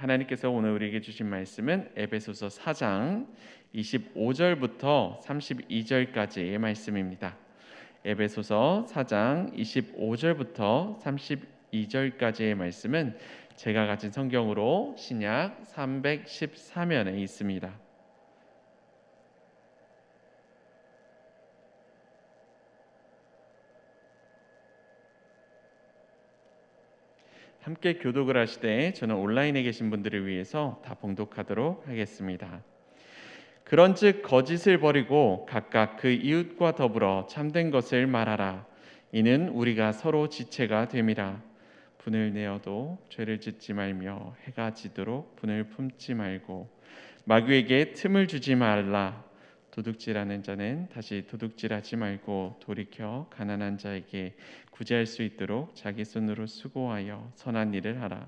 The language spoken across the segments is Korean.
하나님께서 오늘 우리에게 주신 말씀은 에베소서 4장 25절부터 32절까지의 말씀입니다. 에베소서 4장 25절부터 32절까지의 말씀은 제가 가진 성경으로 신약 314면에 있습니다. 함께 교독을 하시되 저는 온라인에 계신 분들을 위해서 다 봉독하도록 하겠습니다. 그런즉 거짓을 버리고 각각 그 이웃과 더불어 참된 것을 말하라. 이는 우리가 서로 지체가 됨이라. 분을 내어도 죄를 짓지 말며 해가 지도록 분을 품지 말고 마귀에게 틈을 주지 말라. 도둑질하는 자는 다시 도둑질하지 말고 돌이켜 가난한 자에게 구제할 수 있도록 자기 손으로 수고하여 선한 일을 하라.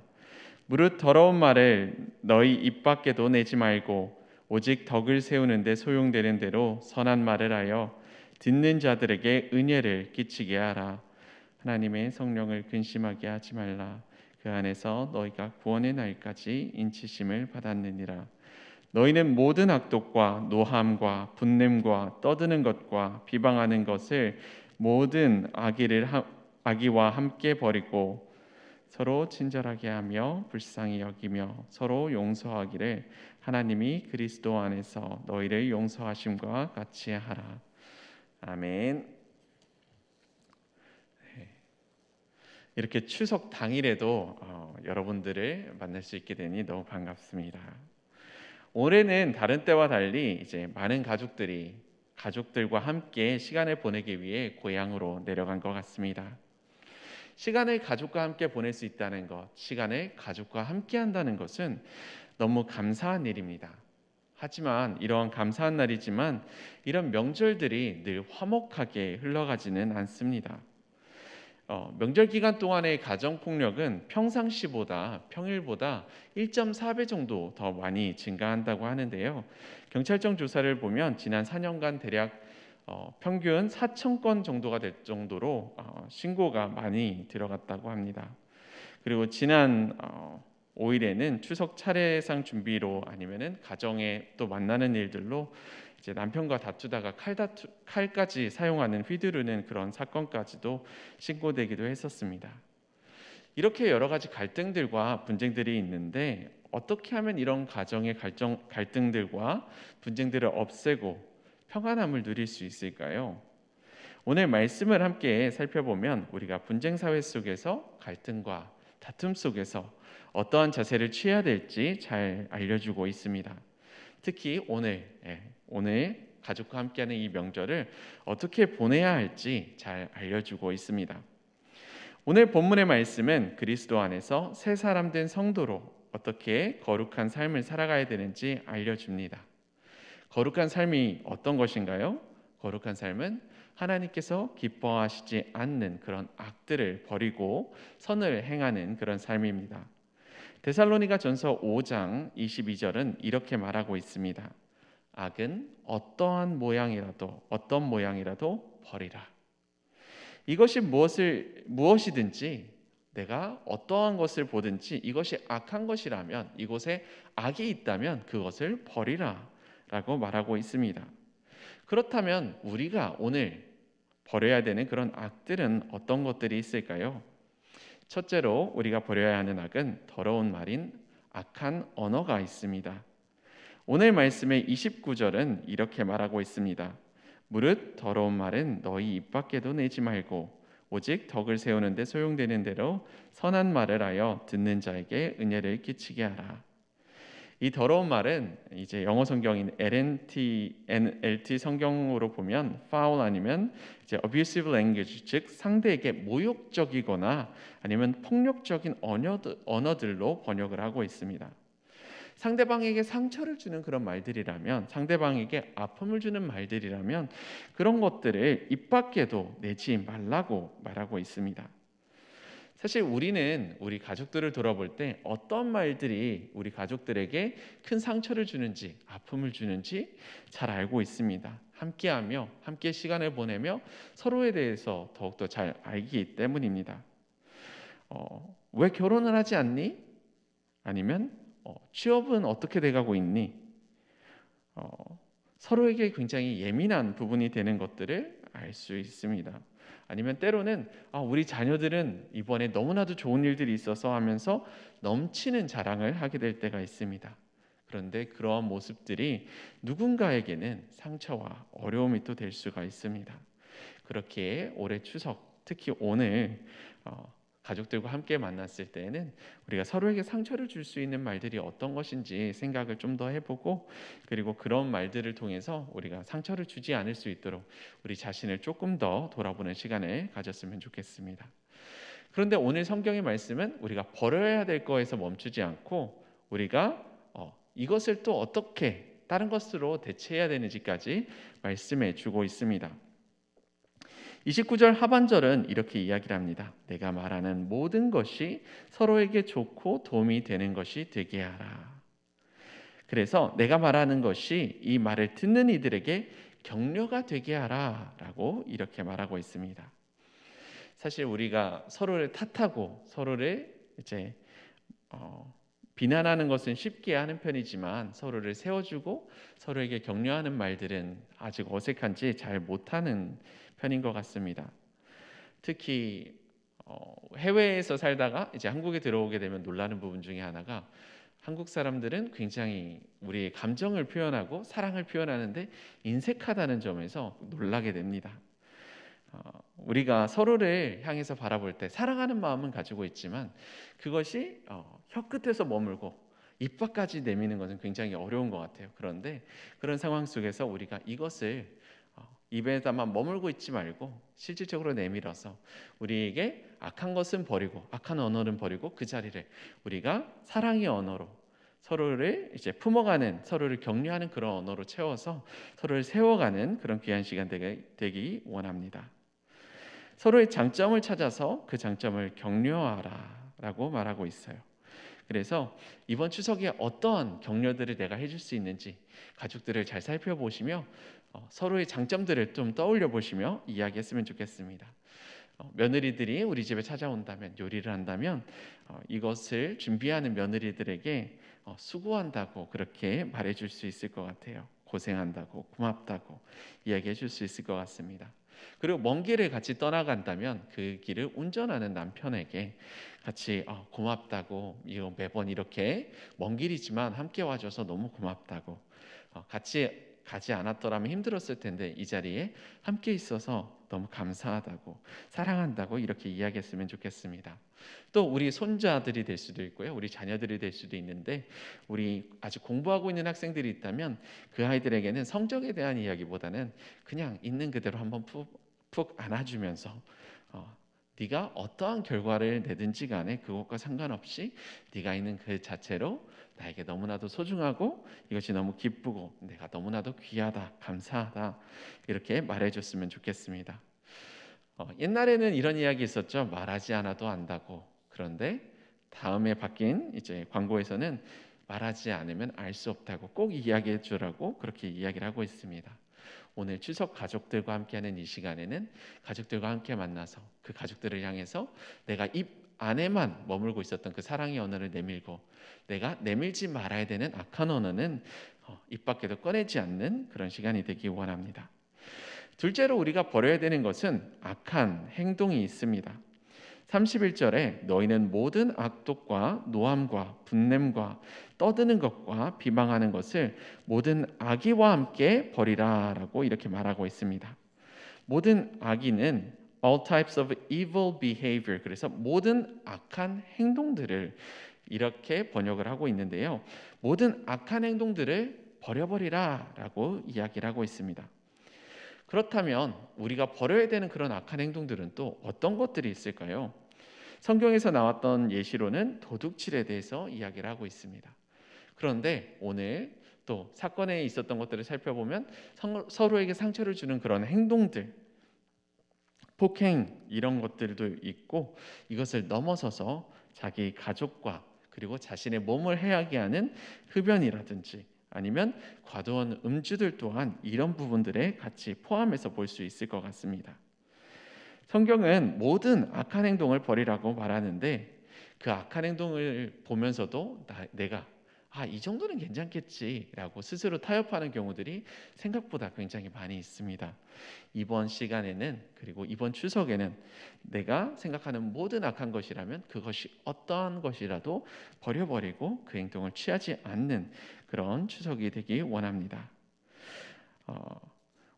무릇 더러운 말을 너희 입 밖에도 내지 말고 오직 덕을 세우는 데 소용되는 대로 선한 말을 하여 듣는 자들에게 은혜를 끼치게 하라. 하나님의 성령을 근심하게 하지 말라. 그 안에서 너희가 구원의 날까지 인치심을 받았느니라. 너희는 모든 악독과 노함과 분냄과 떠드는 것과 비방하는 것을 모든 악의와 함께 버리고 서로 친절하게 하며 불쌍히 여기며 서로 용서하기를 하나님이 그리스도 안에서 너희를 용서하심과 같이 하라. 아멘. 이렇게 추석 당일에도 여러분들을 만날 수 있게 되니 너무 반갑습니다. 올해는 다른 때와 달리 이제 많은 가족들과 함께 시간을 보내기 위해 고향으로 내려간 것 같습니다. 시간을 가족과 함께 보낼 수 있다는 것, 시간을 가족과 함께 한다는 것은 너무 감사한 일입니다. 하지만 이러한 감사한 날이지만 이런 명절들이 늘 화목하게 흘러가지는 않습니다. 명절 기간 동안의 가정폭력은 평상시보다 평일보다 1.4배 정도 더 많이 증가한다고 하는데요. 경찰청 조사를 보면 지난 4년간 대략 평균 4,000건 정도가 될 정도로 신고가 많이 들어갔다고 합니다. 그리고 지난 5일에는 추석 차례상 준비로 아니면은 가정에 또 만나는 일들로 이제 남편과 다투다가 칼까지 사용하는 휘두르는 그런 사건까지도 신고되기도 했었습니다. 이렇게 여러 가지 갈등들과 분쟁들이 있는데 어떻게 하면 이런 가정의 갈등들과 분쟁들을 없애고 평안함을 누릴 수 있을까요? 오늘 말씀을 함께 살펴보면 우리가 분쟁 사회 속에서 갈등과 다툼 속에서 어떠한 자세를 취해야 될지 잘 알려주고 있습니다. 특히 오늘 가족과 함께하는 이 명절을 어떻게 보내야 할지 잘 알려주고 있습니다. 오늘 본문의 말씀은 그리스도 안에서 새 사람 된 성도로 어떻게 거룩한 삶을 살아가야 되는지 알려줍니다. 거룩한 삶이 어떤 것인가요? 거룩한 삶은 하나님께서 기뻐하시지 않는 그런 악들을 버리고 선을 행하는 그런 삶입니다. 데살로니가 전서 5장 22절은 이렇게 말하고 있습니다. 악은 어떤 모양이라도 버리라. 이것이 무엇이든지 내가 어떠한 것을 보든지 이것이 악한 것이라면 이곳에 악이 있다면 그것을 버리라 라고 말하고 있습니다. 그렇다면 우리가 오늘 버려야 되는 그런 악들은 어떤 것들이 있을까요? 첫째로 우리가 버려야 하는 악은 더러운 말인 악한 언어가 있습니다. 오늘 말씀의 29절은 이렇게 말하고 있습니다. 무릇 더러운 말은 너희 입 밖에도 내지 말고 오직 덕을 세우는 데 소용되는 대로 선한 말을 하여 듣는 자에게 은혜를 끼치게 하라. 이 더러운 말은 이제 영어 성경인 NLT 성경으로 보면 foul 아니면 이제 abusive language, 즉 상대에게 모욕적이거나 아니면 폭력적인 언어들로 번역을 하고 있습니다. 상대방에게 상처를 주는 그런 말들이라면, 상대방에게 아픔을 주는 말들이라면 그런 것들을 입 밖에도 내지 말라고 말하고 있습니다. 사실 우리는 우리 가족들을 돌아볼 때 어떤 말들이 우리 가족들에게 큰 상처를 주는지 아픔을 주는지 잘 알고 있습니다. 함께하며 함께 시간을 보내며 서로에 대해서 더욱더 잘 알기 때문입니다. 왜 결혼을 하지 않니? 아니면 취업은 어떻게 돼가고 있니? 서로에게 굉장히 예민한 부분이 되는 것들을 알 수 있습니다. 아니면 때로는 우리 자녀들은 이번에 너무나도 좋은 일들이 있어서 하면서 넘치는 자랑을 하게 될 때가 있습니다. 그런데 그러한 모습들이 누군가에게는 상처와 어려움이 또 될 수가 있습니다. 그렇게 올해 추석, 특히 오늘 가족들과 함께 만났을 때에는 우리가 서로에게 상처를 줄 수 있는 말들이 어떤 것인지 생각을 좀 더 해보고, 그리고 그런 말들을 통해서 우리가 상처를 주지 않을 수 있도록 우리 자신을 조금 더 돌아보는 시간을 가졌으면 좋겠습니다. 그런데 오늘 성경의 말씀은 우리가 버려야 될 거에서 멈추지 않고 우리가 이것을 또 어떻게 다른 것으로 대체해야 되는지까지 말씀해 주고 있습니다. 29절 하반절은 이렇게 이야기를 합니다. 내가 말하는 모든 것이 서로에게 좋고 도움이 되는 것이 되게 하라. 그래서 내가 말하는 것이 이 말을 듣는 이들에게 격려가 되게 하라 라고 이렇게 말하고 있습니다. 사실 우리가 서로를 탓하고 서로를 이제 비난하는 것은 쉽게 하는 편이지만 서로를 세워주고 서로에게 격려하는 말들은 아직 어색한지 잘 못하는 편인 것 같습니다. 특히 해외에서 살다가 이제 한국에 들어오게 되면 놀라는 부분 중에 하나가, 한국 사람들은 굉장히 우리의 감정을 표현하고 사랑을 표현하는데 인색하다는 점에서 놀라게 됩니다. 우리가 서로를 향해서 바라볼 때 사랑하는 마음은 가지고 있지만 그것이 혀 끝에서 머물고 입 밖까지 내미는 것은 굉장히 어려운 것 같아요. 그런데 그런 상황 속에서 우리가 이것을 입에다만 머물고 있지 말고 실질적으로 내밀어서 우리에게 악한 것은 버리고 악한 언어는 버리고 그 자리를 우리가 사랑의 언어로 서로를 이제 품어가는, 서로를 격려하는 그런 언어로 채워서 서로를 세워가는 그런 귀한 시간 되기 원합니다. 서로의 장점을 찾아서 그 장점을 격려하라라고 말하고 있어요. 그래서 이번 추석에 어떠한 격려들을 내가 해줄 수 있는지 가족들을 잘 살펴보시며 서로의 장점들을 좀 떠올려 보시며 이야기했으면 좋겠습니다. 며느리들이 우리 집에 찾아온다면, 요리를 한다면 이것을 준비하는 며느리들에게 수고한다고 그렇게 말해줄 수 있을 것 같아요. 고생한다고, 고맙다고 이야기해 줄 수 있을 것 같습니다. 그리고 먼 길을 같이 떠나간다면 그 길을 운전하는 남편에게 같이 고맙다고, 이거 매번 이렇게 먼 길이지만 함께 와줘서 너무 고맙다고, 같이 가지 않았더라면 힘들었을 텐데 이 자리에 함께 있어서 너무 감사하다고, 사랑한다고 이렇게 이야기했으면 좋겠습니다. 또 우리 손자들이 될 수도 있고요, 우리 자녀들이 될 수도 있는데, 우리 아직 공부하고 있는 학생들이 있다면 그 아이들에게는 성적에 대한 이야기보다는 그냥 있는 그대로 한번 푹 안아주면서 네가 어떠한 결과를 내든지 간에 그것과 상관없이 네가 있는 그 자체로 나에게 너무나도 소중하고 이것이 너무 기쁘고 내가 너무나도 귀하다, 감사하다 이렇게 말해줬으면 좋겠습니다. 옛날에는 이런 이야기 있었죠. 말하지 않아도 안다고. 그런데 다음에 바뀐 이제 광고에서는 말하지 않으면 알 수 없다고 꼭 이야기해 주라고 그렇게 이야기를 하고 있습니다. 오늘 추석 가족들과 함께하는 이 시간에는 가족들과 함께 만나서 그 가족들을 향해서 내가 입 안에만 머물고 있었던 그 사랑의 언어를 내밀고, 내가 내밀지 말아야 되는 악한 언어는 입 밖에도 꺼내지 않는 그런 시간이 되기 원합니다. 둘째로 우리가 버려야 되는 것은 악한 행동이 있습니다. 31절에 너희는 모든 악독과 노함과 분냄과 떠드는 것과 비방하는 것을 모든 악의와 함께 버리라라고 이렇게 말하고 있습니다. 모든 악의는 all types of evil behavior, 그래서 모든 악한 행동들을 이렇게 번역을 하고 있는데요. 모든 악한 행동들을 버려버리라라고 이야기를 하고 있습니다. 그렇다면 우리가 버려야 되는 그런 악한 행동들은 또 어떤 것들이 있을까요? 성경에서 나왔던 예시로는 도둑질에 대해서 이야기를 하고 있습니다. 그런데 오늘 또 사건에 있었던 것들을 살펴보면 서로에게 상처를 주는 그런 행동들, 폭행 이런 것들도 있고, 이것을 넘어서서 자기 가족과 그리고 자신의 몸을 해하게 하는 흡연이라든지 아니면 과도한 음주들 또한 이런 부분들에 같이 포함해서 볼 수 있을 것 같습니다. 성경은 모든 악한 행동을 버리라고 말하는데 그 악한 행동을 보면서도 내가 이 정도는 괜찮겠지라고 스스로 타협하는 경우들이 생각보다 굉장히 많이 있습니다. 이번 시간에는, 그리고 이번 추석에는 내가 생각하는 모든 악한 것이라면 그것이 어떠한 것이라도 버려버리고 그 행동을 취하지 않는 그런 추석이 되기 원합니다. 어,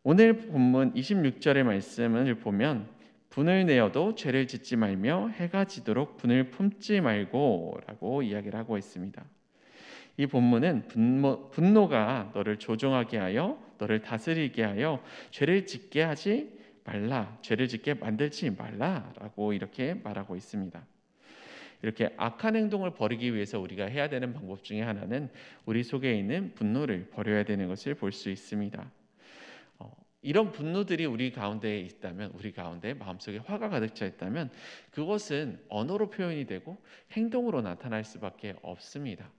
오늘 본문 26절의 말씀을 보면 분을 내어도 죄를 짓지 말며 해가 지도록 분을 품지 말고라고 이야기를 하고 있습니다. 이 본문은 분노가 너를 조종하게 하여 너를 다스리게 하여 죄를 짓게 하지 말라, 죄를 짓게 만들지 말라라고 이렇게 말하고 있습니다. 이렇게 악한 행동을 버리기 위해서 우리가 해야 되는 방법 중에 하나는 우리 속에 있는 분노를 버려야 되는 것을 볼 수 있습니다. 이런 분노들이 우리 가운데에 있다면, 우리 가운데 마음속에 화가 가득 차 있다면 그것은 언어로 표현이 되고 행동으로 나타날 수밖에 없습니다.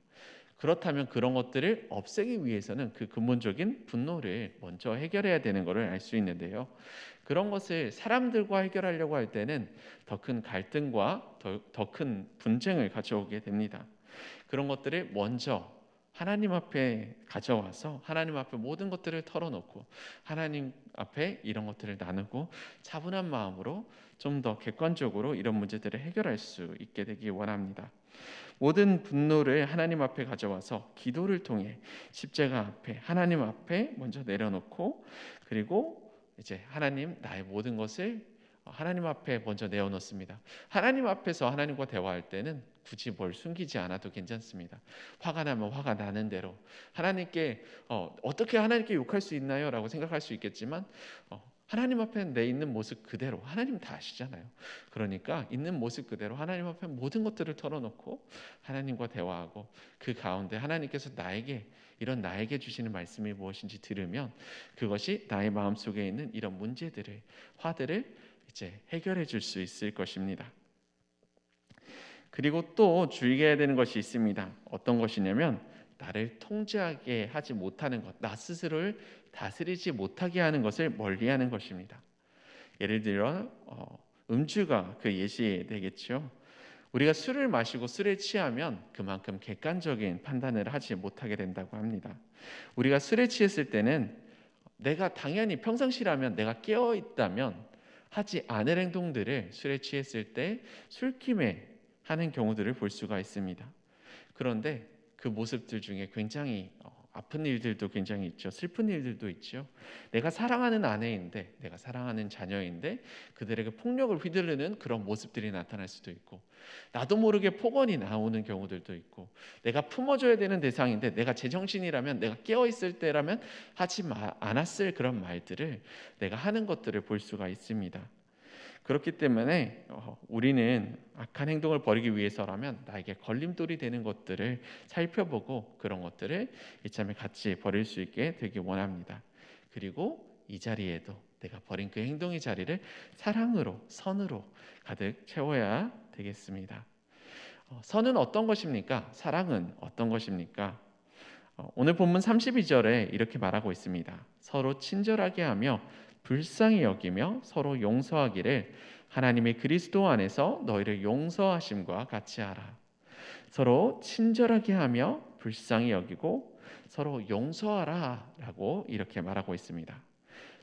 그렇다면 그런 것들을 없애기 위해서는 그 근본적인 분노를 먼저 해결해야 되는 것을 알 수 있는데요. 그런 것을 사람들과 해결하려고 할 때는 더 큰 갈등과 더 큰 분쟁을 가져오게 됩니다. 그런 것들을 먼저 하나님 앞에 가져와서 하나님 앞에 모든 것들을 털어놓고 하나님 앞에 이런 것들을 나누고 차분한 마음으로 좀 더 객관적으로 이런 문제들을 해결할 수 있게 되기 원합니다. 모든 분노를 하나님 앞에 가져와서 기도를 통해 십자가 앞에 하나님 앞에 먼저 내려놓고, 그리고 이제 하나님, 나의 모든 것을 하나님 앞에 먼저 내어놓습니다. 하나님 앞에서 하나님과 대화할 때는 굳이 뭘 숨기지 않아도 괜찮습니다. 화가 나면 화가 나는 대로 하나님께 어떻게 하나님께 욕할 수 있나요? 라고 생각할 수 있겠지만 하나님 앞에 내 있는 모습 그대로, 하나님 다 아시잖아요. 그러니까 있는 모습 그대로 하나님 앞에 모든 것들을 털어놓고 하나님과 대화하고, 그 가운데 하나님께서 나에게 주시는 말씀이 무엇인지 들으면 그것이 나의 마음속에 있는 이런 문제들을, 화들을 이제 해결해 줄 수 있을 것입니다. 그리고 또 주의해야 되는 것이 있습니다. 어떤 것이냐면 나를 통제하게 하지 못하는 것, 나 스스로를 다스리지 못하게 하는 것을 멀리하는 것입니다. 예를 들어 음주가 그 예시 되겠죠. 우리가 술을 마시고 술에 취하면 그만큼 객관적인 판단을 하지 못하게 된다고 합니다. 우리가 술에 취했을 때는 내가 당연히 평상시라면 내가 깨어 있다면 하지 않을 행동들을 술에 취했을 때 술김에 하는 경우들을 볼 수가 있습니다. 그런데 그 모습들 중에 굉장히 아픈 일들도 굉장히 있죠. 슬픈 일들도 있죠. 내가 사랑하는 아내인데, 내가 사랑하는 자녀인데 그들에게 폭력을 휘두르는 그런 모습들이 나타날 수도 있고, 나도 모르게 폭언이 나오는 경우들도 있고, 내가 품어줘야 되는 대상인데 내가 제정신이라면, 내가 깨어있을 때라면 하지 않았을 그런 말들을 내가 하는 것들을 볼 수가 있습니다. 그렇기 때문에 우리는 악한 행동을 버리기 위해서라면 나에게 걸림돌이 되는 것들을 살펴보고 그런 것들을 이참에 같이 버릴 수 있게 되기 원합니다. 그리고 이 자리에도 내가 버린 그 행동의 자리를 사랑으로, 선으로 가득 채워야 되겠습니다. 선은 어떤 것입니까? 사랑은 어떤 것입니까? 오늘 본문 32절에 이렇게 말하고 있습니다. 서로 친절하게 하며 불쌍히 여기며 서로 용서하기를 하나님의 그리스도 안에서 너희를 용서하심과 같이 하라. 서로 친절하게 하며 불쌍히 여기고 서로 용서하라 라고 이렇게 말하고 있습니다.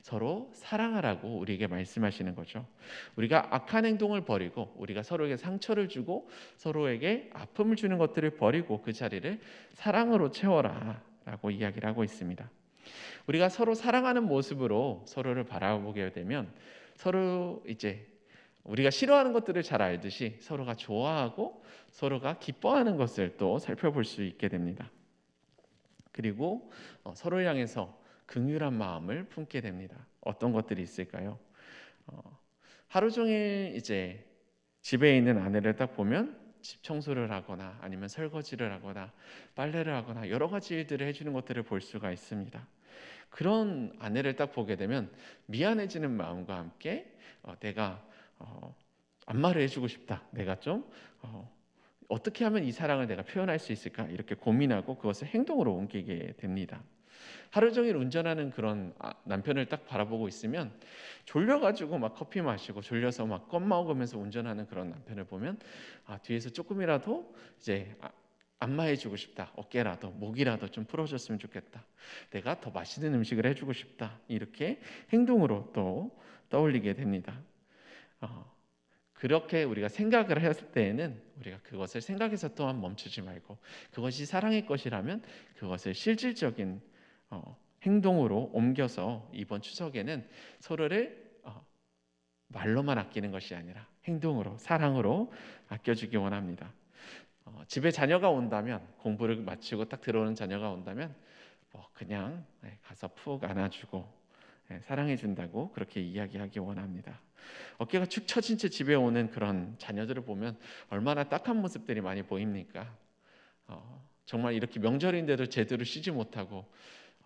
서로 사랑하라고 우리에게 말씀하시는 거죠. 우리가 악한 행동을 버리고, 우리가 서로에게 상처를 주고 서로에게 아픔을 주는 것들을 버리고 그 자리를 사랑으로 채워라 라고 이야기를 하고 있습니다. 우리가 서로 사랑하는 모습으로 서로를 바라보게 되면 서로 이제 우리가 싫어하는 것들을 잘 알듯이 서로가 좋아하고 서로가 기뻐하는 것을 또 살펴볼 수 있게 됩니다. 그리고 서로를 향해서 긍휼한 마음을 품게 됩니다. 어떤 것들이 있을까요? 하루 종일 이제 집에 있는 아내를 딱 보면 집 청소를 하거나 아니면 설거지를 하거나 빨래를 하거나 여러 가지 일들을 해주는 것들을 볼 수가 있습니다. 그런 아내를 딱 보게 되면 미안해지는 마음과 함께 내가 안마를 해주고 싶다. 내가 좀 어떻게 하면 이 사랑을 내가 표현할 수 있을까? 이렇게 고민하고 그것을 행동으로 옮기게 됩니다. 하루 종일 운전하는 그런 남편을 딱 바라보고 있으면 졸려가지고 막 커피 마시고 졸려서 막 껌 먹으면서 운전하는 그런 남편을 보면 뒤에서 조금이라도 이제 안마해주고 싶다. 어깨라도 목이라도 좀 풀어줬으면 좋겠다. 내가 더 맛있는 음식을 해주고 싶다. 이렇게 행동으로 또 떠올리게 됩니다. 어, 그렇게 우리가 생각을 했을 때에는 우리가 그것을 생각해서 또한 멈추지 말고, 그것이 사랑의 것이라면 그것을 실질적인 행동으로 옮겨서 이번 추석에는 서로를 말로만 아끼는 것이 아니라 행동으로, 사랑으로 아껴주기 원합니다. 집에 자녀가 온다면, 공부를 마치고 딱 들어오는 자녀가 온다면 그냥 가서 푹 안아주고 사랑해준다고 그렇게 이야기하기 원합니다. 어깨가 축 처진 채 집에 오는 그런 자녀들을 보면 얼마나 딱한 모습들이 많이 보입니까? 정말 이렇게 명절인데도 제대로 쉬지 못하고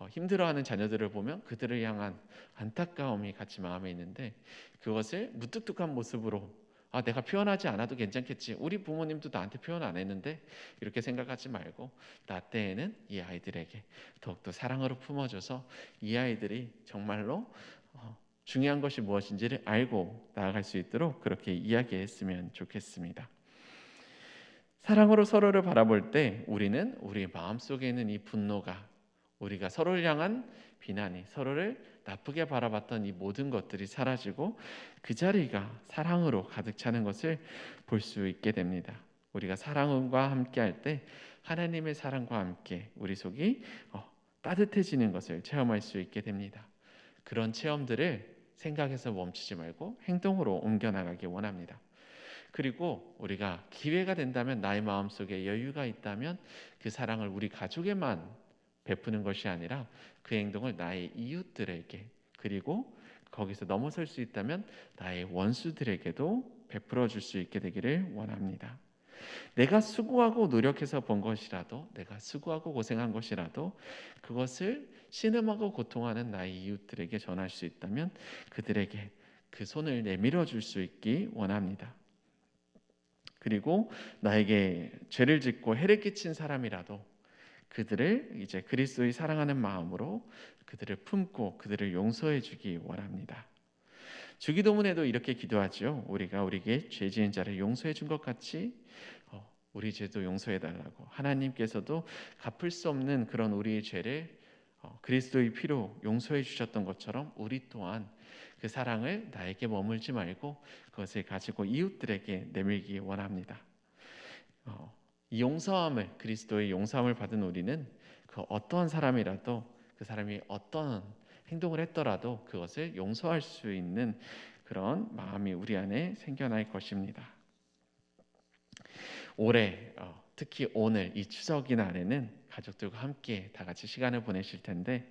힘들어하는 자녀들을 보면 그들을 향한 안타까움이 같이 마음에 있는데, 그것을 무뚝뚝한 모습으로 내가 표현하지 않아도 괜찮겠지, 우리 부모님도 나한테 표현 안 했는데, 이렇게 생각하지 말고 나 때에는 이 아이들에게 더욱더 사랑으로 품어줘서 이 아이들이 정말로 중요한 것이 무엇인지를 알고 나아갈 수 있도록 그렇게 이야기했으면 좋겠습니다. 사랑으로 서로를 바라볼 때 우리는 우리 마음속에 있는 이 분노가, 우리가 서로를 향한 비난이, 서로를 나쁘게 바라봤던 이 모든 것들이 사라지고 그 자리가 사랑으로 가득 차는 것을 볼 수 있게 됩니다. 우리가 사랑과 함께 할 때 하나님의 사랑과 함께 우리 속이 따뜻해지는 것을 체험할 수 있게 됩니다. 그런 체험들을 생각해서 멈추지 말고 행동으로 옮겨나가기 원합니다. 그리고 우리가 기회가 된다면, 나의 마음속에 여유가 있다면 그 사랑을 우리 가족에만 베푸는 것이 아니라 그 행동을 나의 이웃들에게, 그리고 거기서 넘어설 수 있다면 나의 원수들에게도 베풀어 줄 수 있게 되기를 원합니다. 내가 수고하고 노력해서 번 것이라도, 내가 수고하고 고생한 것이라도 그것을 신음하고 고통하는 나의 이웃들에게 전할 수 있다면 그들에게 그 손을 내밀어 줄 수 있기 원합니다. 그리고 나에게 죄를 짓고 해를 끼친 사람이라도 그들을 이제 그리스도의 사랑하는 마음으로 그들을 품고 그들을 용서해 주기 원합니다. 주기도문에도 이렇게 기도하죠. 우리가 우리에게 죄 지은 자를 용서해 준 것 같이 우리 죄도 용서해 달라고. 하나님께서도 갚을 수 없는 그런 우리의 죄를 그리스도의 피로 용서해 주셨던 것처럼 우리 또한 그 사랑을 나에게 머물지 말고 그것을 가지고 이웃들에게 내밀기 원합니다. 이 용서함을, 그리스도의 용서함을 받은 우리는 그 어떠한 사람이라도, 그 사람이 어떤 행동을 했더라도 그것을 용서할 수 있는 그런 마음이 우리 안에 생겨날 것입니다. 올해 특히 오늘 이 추석이 날에는 가족들과 함께 다 같이 시간을 보내실 텐데,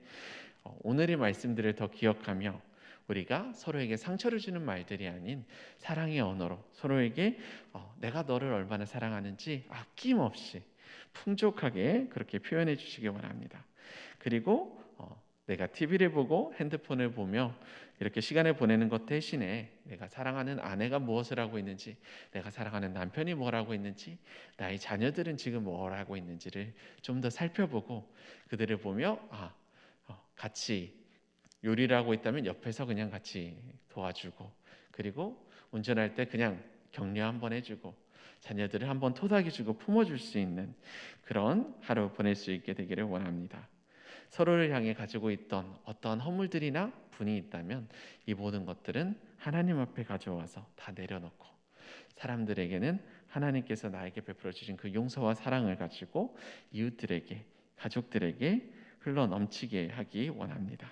오늘의 말씀들을 더 기억하며 우리가 서로에게 상처를 주는 말들이 아닌 사랑의 언어로 서로에게 내가 너를 얼마나 사랑하는지 아낌없이 풍족하게 그렇게 표현해 주시기 원합니다. 그리고 내가 TV를 보고 핸드폰을 보며 이렇게 시간을 보내는 것 대신에 내가 사랑하는 아내가 무엇을 하고 있는지, 내가 사랑하는 남편이 뭘 하고 있는지, 나의 자녀들은 지금 뭘 하고 있는지를 좀 더 살펴보고 그들을 보며 같이 요리를 하고 있다면 옆에서 그냥 같이 도와주고, 그리고 운전할 때 그냥 격려 한번 해주고 자녀들을 한번 토닥여주고 품어줄 수 있는 그런 하루 보낼 수 있게 되기를 원합니다. 서로를 향해 가지고 있던 어떠한 허물들이나 분이 있다면 이 모든 것들은 하나님 앞에 가져와서 다 내려놓고, 사람들에게는 하나님께서 나에게 베풀어 주신 그 용서와 사랑을 가지고 이웃들에게, 가족들에게 흘러 넘치게 하기 원합니다.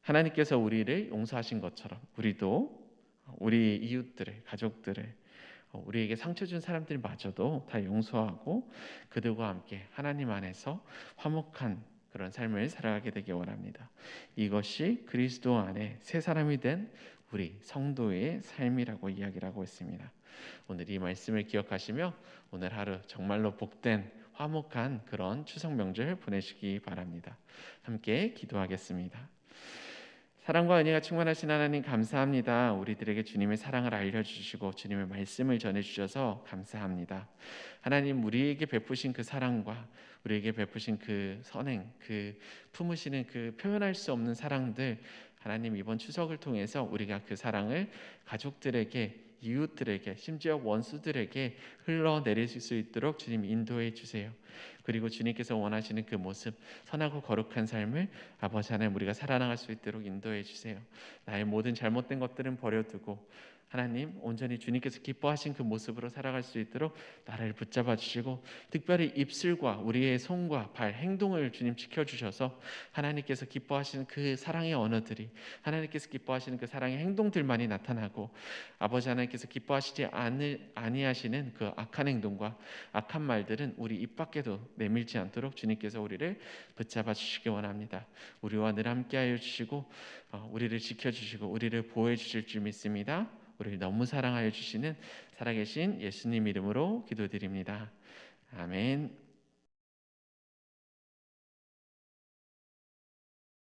하나님께서 우리를 용서하신 것처럼 우리도 우리 이웃들을, 가족들을, 우리에게 상처 준 사람들마저도 다 용서하고 그들과 함께 하나님 안에서 화목한 그런 삶을 살아가게 되기 원합니다. 이것이 그리스도 안에 새 사람이 된 우리 성도의 삶이라고 이야기를 하고 있습니다. 오늘 이 말씀을 기억하시며 오늘 하루 정말로 복된 화목한 그런 추석 명절 보내시기 바랍니다. 함께 기도하겠습니다. 사랑과 은혜가 충만하신 하나님, 감사합니다. 우리들에게 주님의 사랑을 알려주시고 주님의 말씀을 전해주셔서 감사합니다. 하나님, 우리에게 베푸신 그 사랑과 우리에게 베푸신 그 선행, 그 품으시는 그 표현할 수 없는 사랑들, 하나님 이번 추석을 통해서 우리가 그 사랑을 가족들에게, 이웃들에게, 심지어 원수들에게 흘러내릴 수 있도록 주님 인도해 주세요. 그리고 주님께서 원하시는 그 모습, 선하고 거룩한 삶을 아버지 하나님 우리가 살아나갈 수 있도록 인도해 주세요. 나의 모든 잘못된 것들은 버려두고 하나님 온전히 주님께서 기뻐하신 그 모습으로 살아갈 수 있도록 나를 붙잡아 주시고, 특별히 입술과 우리의 손과 발, 행동을 주님 지켜주셔서 하나님께서 기뻐하시는 그 사랑의 언어들이, 하나님께서 기뻐하시는 그 사랑의 행동들만이 나타나고, 아버지 하나님께서 기뻐하시지 아니하시는 그 악한 행동과 악한 말들은 우리 입 밖에도 내밀지 않도록 주님께서 우리를 붙잡아 주시기 원합니다. 우리와 늘 함께하여 주시고 우리를 지켜주시고 우리를 보호해 주실 줄 믿습니다. 우리를 너무 사랑하여 주시는 살아계신 예수님 이름으로 기도드립니다. 아멘.